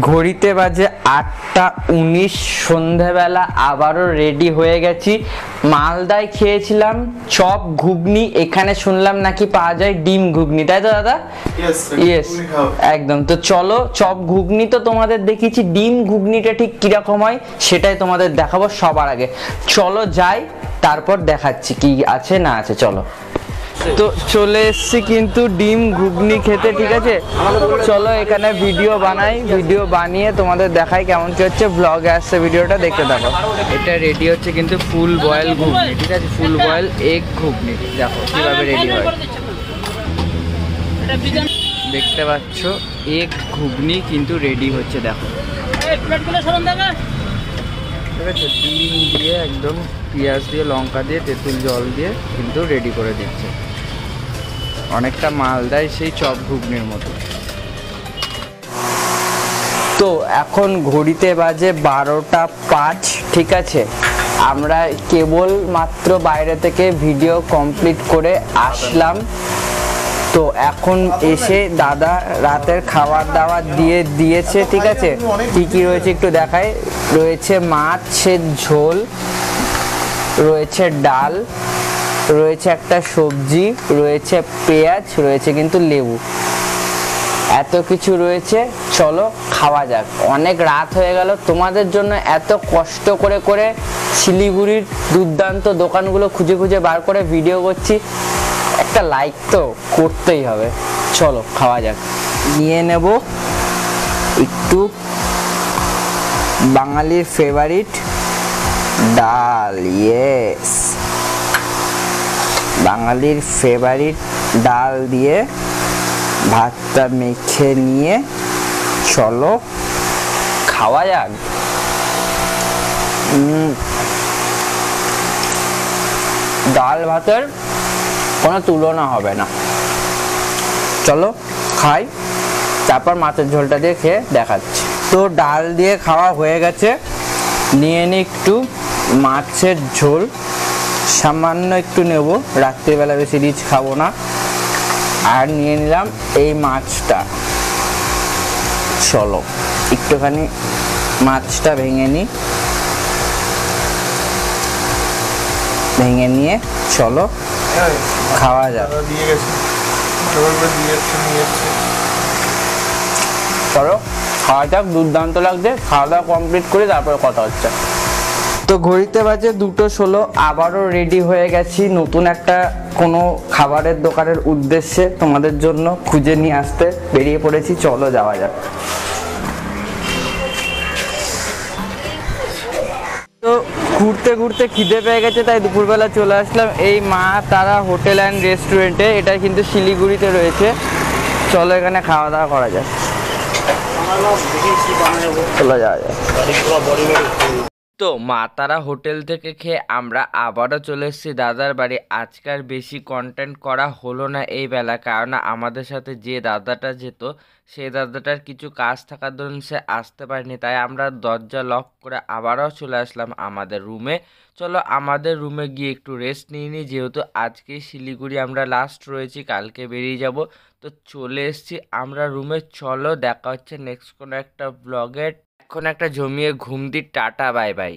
ঘড়িতে বাজে 8:19, সন্ধেবেলা আবারও রেডি হয়ে গেছি। মালদায় খেয়েছিলাম চপ ঘুগনি, এখানে শুনলাম নাকি পাওয়া যায় ডিম ঘুগনি, তাই তো দাদা? ইয়েস, একদম। তো চলো, চপ ঘুগনি তো তোমাদের দেখিয়েছি, ডিম ঘুগনিটা ঠিক কিরকম হয় সেটাই তোমাদের দেখাবো সবার আগে। চলো যাই, তারপর দেখাচ্ছি কি আছে না আছে। চলো, তো চলে এসছি কিন্তু ডিম ঘুগনি খেতে, ঠিক আছে? চলো এখানে ভিডিও বানাই, ভিডিও বানিয়ে তোমাদের দেখাই কেমন কি হচ্ছে। ব্লগে আসছে, ভিডিওটা দেখতে থাকো। এটা রেডি হচ্ছে কিন্তু ফুল বয়েল ঘুগনি, ঠিক আছে? ফুল বয়েল এগ ঘুগনি, দেখো কিভাবে রেডি হয়। দেখতে পাচ্ছ এগ ঘুগনি কিন্তু রেডি হচ্ছে, দেখো। ঠিক আছে, ডিম দিয়ে একদম পেঁয়াজ দিয়ে লঙ্কা দিয়ে তেঁতুল জল দিয়ে কিন্তু রেডি করে দিচ্ছে, অনেকটা মালদায় সেই চপ ঘুগনির মতো। তো এখন ঘড়িতে বাজে 12:05, ঠিক আছে? আমরা কেবল মাত্র বাইরে থেকে ভিডিও কমপ্লিট করে আসলাম। তো এখন এসে দাদা রাতের খাবার দাবার দিয়েছে, ঠিক আছে? কি কি রয়েছে একটু দেখাই। রয়েছে মাছের ঝোল, রয়েছে ডাল, রয়েছে একটা সবজি, রয়েছে পেঁয়াজ, রয়েছে কিন্তু লেবু, এত কিছু রয়েছে। চলো খাওয়া যাক। অনেক রাত হয়ে গেল, তোমাদের জন্য এত কষ্ট করে করে শিলিগুড়ির দুর্দান্ত দোকানগুলো খুঁজে খুঁজে বার করে ভিডিও করছি, একটা লাইক তো করতেই হবে। চলো খাওয়া যাক। নিয়ে নেব একটু বাঙালির ফেভারিট ডাল, ইয়েস, বাঙালির ফেভারিট ডাল দিয়ে ভাতটা মেখে নিয়ে চলো খাওয়া যাক। ডাল ভাতের কোনো তুলনা হবে না। চলো খাই, তারপর মাছের ঝোলটা দিয়ে খেয়ে দেখাচ্ছি। তো ডাল দিয়ে খাওয়া হয়ে গেছে, নিয়ে নিই একটু মাছের ঝোল, সামান্য একটু নেব, রাত্রিবেলা বেশি রিচ খাবো না। আর নিয়ে নিলাম এই মাছটা। চলো একটুখানি মাছটা ভেঙে নিই, ভেঙে নিয়ে চলো খাওয়া যাক। চলো খাওয়া যাক, দুর্দান্ত লাগছে। খাওয়া দাওয়া কমপ্লিট করে তারপরে কথা হচ্ছে। তো ঘড়িতে বাজে 2:16, আবারও রেডি হয়ে গেছি নতুন একটা কোনো খাবারের দোকানের উদ্দেশ্যে, তোমাদের জন্য খুঁজে নিয়ে আসতে বেরিয়ে পড়েছি। চলো যাওয়া যাক। তো ঘুরতে ঘুরতে খিদে পেয়ে গেছে, তাই দুপুরবেলা চলে আসলাম এই মা তারা হোটেল অ্যান্ড রেস্টুরেন্টে। এটা কিন্তু শিলিগুড়িতে রয়েছে। চলো এখানে খাওয়া দাওয়া করা যায়। চলো যাওয়া যায়। তো মা তারা হোটেল থেকে খেয়ে আমরা আবারও চলে এসেছি দাদার বাড়ি। আজকাল বেশি কন্টেন্ট করা হলো না এই বেলা, কারণ আমাদের সাথে যে দাদাটা যেত সেই দাদাটার কিছু কাজ থাকার দরুন সে আসতে পারেনি, তাই আমরা দরজা লক করে আবারও চলে আসলাম আমাদের রুমে। চলো আমাদের রুমে গিয়ে একটু রেস্ট নিয়ে নিই, যেহেতু আজকে শিলিগুড়ি আমরা লাস্ট রয়েছি, কালকে বেরিয়ে যাব। তো চলে এসেছি আমরা রুমে। চলো দেখা হচ্ছে নেক্সট কোনো একটা ব্লগে। এখন একটা জমিয়ে ঘুম দিই, টাটা বাই বাই।